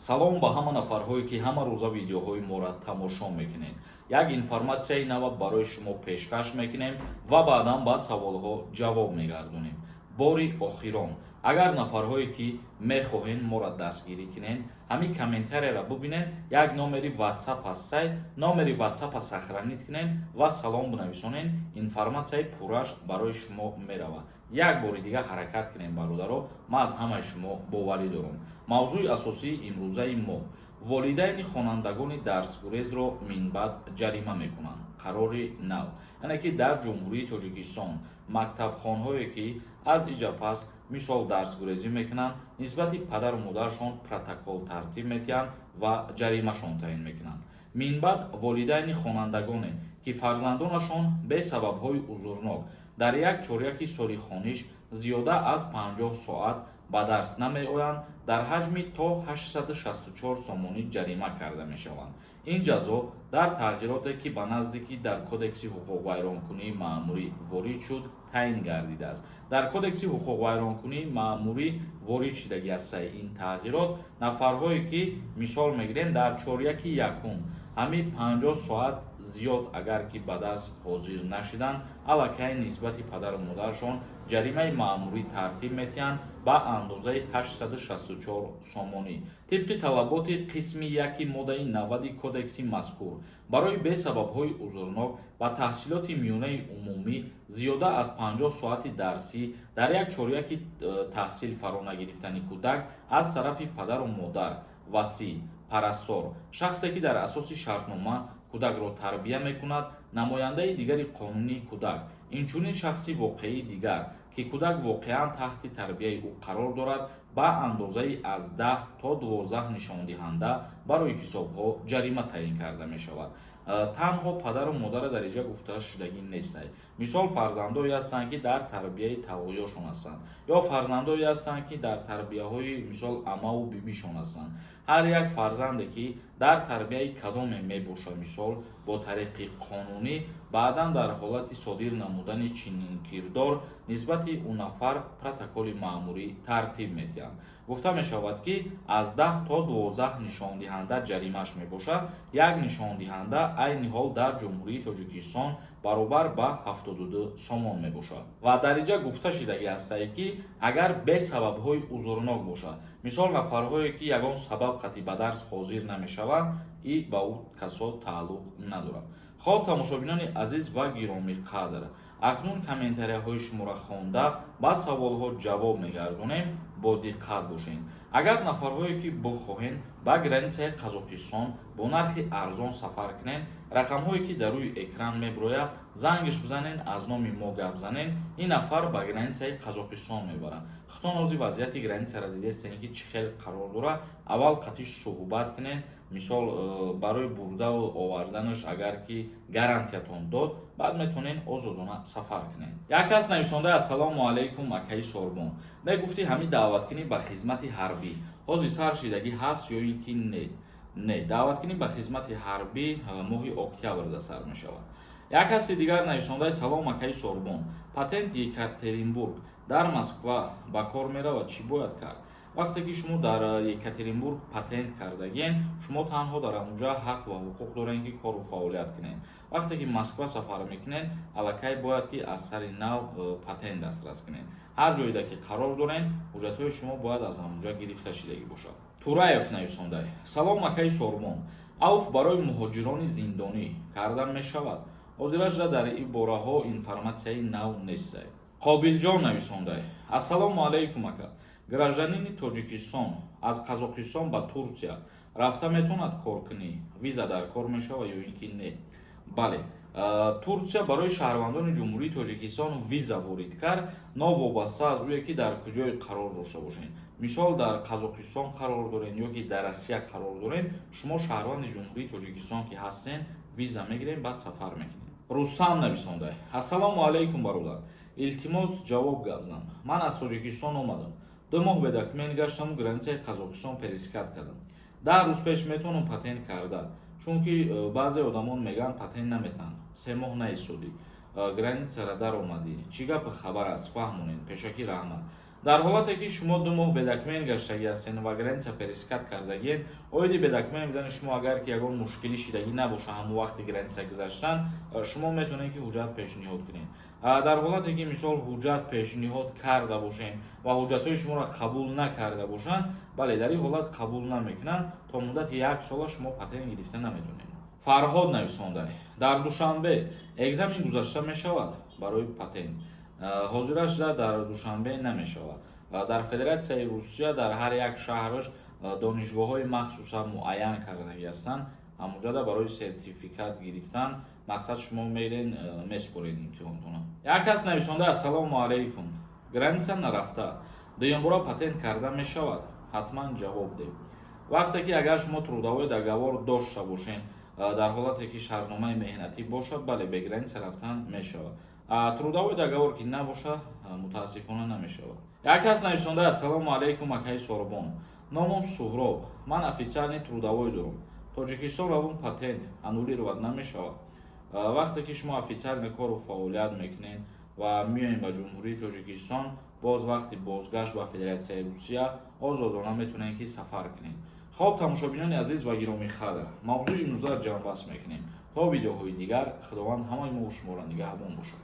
Салом ба ҳама нафарҳое ки ҳама рӯза видеоҳои моро тамошо мекунед. Як информатсияи нав барои шумо пешкаш мекунем ва баъдан ба саволҳо ҷавоб мегардонем. Бори охирон, агар нафарҳое ки мехоҳен моро дастгирӣ кунен, ҳамин комментарияро бубинен, як номери ватсап ҳастай, номери ватсапа сахранид кунен ва салом бинависонен, информатсияи пурраш барои шумо меравад. Як бори дига ҳаракат кунем бародаро, ман аз ҳамаи шумо боварӣ дорам. Мавзӯи асосии имрӯзаи мо: волидайни хонандагони дарсгурезро минбаъд ҷарима мекунанд. Қарори нав, яъне ки дар ҷумҳурии Тоҷикистон мактабхонҳое ки аз иҷа пас мисол дарсгурезӣ мекунанд, нисбати падару модаршон протокол тартиб метиҳанд ва ҷаримашон таъин мекунанд. Минбаъд волидайни хонандагоне ки фарзандонашон бесабабҳои узурнок дар як чоряки соли хониш зиёда аз 50 соат ба дарс намеоянд, дар ҳаҷми то 864 сомонӣ ҷарима карда мешаванд. Ин ҷазо дар тағйироте ки ба наздикӣ дар кодекси ҳуқуқвайронкунии маъмурӣ ворид шуд таъин гардидааст. Дар кодекси ҳуқуқвайронкунии маъмурӣ ворид шудагӣ ҳастаи ин тағйирот нафарҳое ки мисол мегирем дар чоряки якум ҳамин 50 соат зиёд агар ки ба дарс ҳозир нашуданд, аллакай нисбати падару модаршон ҷаримаи маъмурӣ тартиб метиҳанд ба андозаи 864 сомонӣ. Тибқи талаботи қисми 1 моддаи 90 кодекси мазкур, барои бесабабҳои узурнок ба таҳсилоти миёнаи умумӣ зиёда аз 50 соати дарсӣ дар як чоряки таҳсил фаро нагирифтани кӯдак аз тарафи падару модар, васӣ, парастор, шахсе ки дар асоси шартнома кӯдакро тарбия мекунад, намояндаи дигари қонунии кӯдак, инчунин шахси воқеии дигар ки кӯдак воқеан таҳти тарбияи ӯ қарор дорад, ба андозаи аз 10 то 12 нишондиҳанда барои ҳисобҳо ҷарима таъин карда мешавад. Танҳо падару модара дар инҷа гуфта шудагӣ нестай. Мисол фарзандое ҳастанд ки дар тарбияи тавоёшон ҳастанд, ё фарзандое ҳастанд ки дар тарбияҳои мисол амаву бибишон ҳастанд. ҳар як фарзанде ки дар тарбияи кадоме мебошад, мисол бо тариқи қонунӣ, баъдан дар ҳолати содир намудани чунин кирдор нисбати ӯ нафар протоколи маъмурӣ тартиб метиҳанд. гуфта мешавад ки аз 10 то 12 нишондиҳанда ҷаримаш мебошад. Як нишондиҳанда айни ҳол дар ҷумҳурии Тоҷикистон баробар ба 72 сомон мебошад. Ва дар инҷа гуфта шудагӣ ҳастае ки агар бесабабҳои узурнок бошад, мисол нафарҳое ки ягон сабаб қатъи ба дарс ҳозир намешаванд, и ба ӯ касо тааллуқ надорад. хоб тамошобинони азиз ва гиромиқадр, акнун комментарияҳои шуморо хонда ба саволҳо ҷавоб мегардонем. Бо диққат бошед. Агар нафарҳое ки бихоҳен ба границаи Қазоқистон бо нархи арзон сафар кунен, рақамҳое ки дар рӯи экран меброяд, зангиш бизанен, аз номи мо гап занен, ин нафар ба границаи Қазоқистон мебарад. худтон ҳозир вазъияти границаро дидестен ки чӣ хел қарор дорад. Аввал қатъи суҳбат кунен, мисол барои бурдаву оварданаш агар ки гарантиятон дод, баъд метавонен озодона сафар кунен. Як кас нависонда: ассалому алайкум акаи Сорбон, мегуфти ҳамин даъваткунӣ ба хизмати ҳарбӣ ҳозир сар шидагӣ ҳаст ё ин ки не. Даъваткунӣ ба хизмати ҳарбӣ моҳи октябр да сар мешавад. Як каси дигар нависонда: салом акаи Сорбон, патенти Екатеринбург дар Москва ба кор меравад, чӣ бояд кард? вақте ки шумо дар Екатеринбург патент кардагиен, шумо танҳо дар онҷа ҳақ ва ҳуқуқ дорен ки кору фаъолият кунед. вақте ки Москва сафар мекунед, аллакай бояд ки аз сари нав патент дастрас кунед. ҳар ҷойда ки қарор дорен, ҳуҷҷатҳои шумо бояд аз ҳамонҷа гирифта шудагӣ бошад. Тураев нависондай: салом акаи Сорбон, авф барои муҳоҷирони зиндонӣ карда мешавад? ҳозираша дар ин бораҳо информатсияи нав нестай. Қобилҷон нависондай: ассалому алайкум ака, гражданини Тоҷикистон аз Қазоқистон ба Турсия рафта метавонад кор кунӣ? Виза дар кор мешавад ё ин ки не? Бале, Турсия барои шаҳрвандони ҷумҳурии Тоҷикистон виза ворид кард, новобаста аз ӯе ки дар куҷое қарор дошта бошед. Мисол дар Қазоқистон қарор дорен ё ки дар Россия қарор дорен, шумо шаҳрванди ҷумҳурии Тоҷикистон ки ҳастен, виза мегирен, баъд сафар мекунед. Рустам нависондай: ассалому алайкум бародар, илтимос ҷавоб гап зан. ман аз Тоҷикистон омадам. 2 моҳ бедокумент гаштам, границаи Қазоқистон перескат кардам. 10 рӯз пеш метавонам патент карда, чунки баъзе одамон мегӯянд патент наметан. 3 моҳ наистоди, границара дар омадӣ. Чӣ гапи хабар аст? Фаҳмонед. Пешакӣ раҳмат. дар ҳолате ки шумо 2 моҳ бедокумент гаштагӣ ҳастед ва граница перескат кардагиед, оиди бедокумент будани шумо агар ки ягон мушкилӣ шидагӣ набоша ҳамон вақти граница гузаштан, шумо метавонед ки ҳуҷҷат пешниҳод кунед. дар ҳолате ки мисол ҳуҷҷат пешниҳод карда бошем ва ҳуҷҷатҳои шуморо қабул накарда бошанд, бале дар ин ҳолат қабул намекунанд, то муддати 1 сола шумо патент гирифта наметавонед. Фарҳод нависонда: дар душанбе экзамен гузашта мешавад барои патент. ҳозираш дар душанбе намешавад. дар Федератсияи Русия дар ҳар як шаҳраш донишгоҳҳои махсусан муайян кардагӣ ҳастанд. ҳамонҷода барои сертификат гирифтан мақсад шумо мерен меспоред имтиҳонтона. Як кас нависонда: ассалому алайкум, граница нарафта, дуюмбора патент карда мешавад? Ҳатман ҷавоб деҳ. Вақте ки агар шумо трудовой договор дошта бошед, дар ҳолате ки шартномаи меҳнатӣ бошад, бале бе граница рафтан мешавад. трудовой договор ки набошад, мутаассифона намешавад. Як кас нависонда: ассалому алайкум акаи Сорбон, номам Суҳроб, ман официални трудовой дорам. Тоҷикистон равон патент аннулировать намешавад. вақте ки шумо официални кору фаъолият мекунед ва меоем ба ҷумҳурии Тоҷикистон, боз вақти бозгашт ба Федератсияи Русия озодона метавонед ки сафар кунед. хоб тамошобинони азиз ва гиромии қадр, мавзӯи имрӯза ҷамъбаст мекунем. То видеоҳои дигар, худованд ҳамаи мо шуморо нигаҳбон бошад.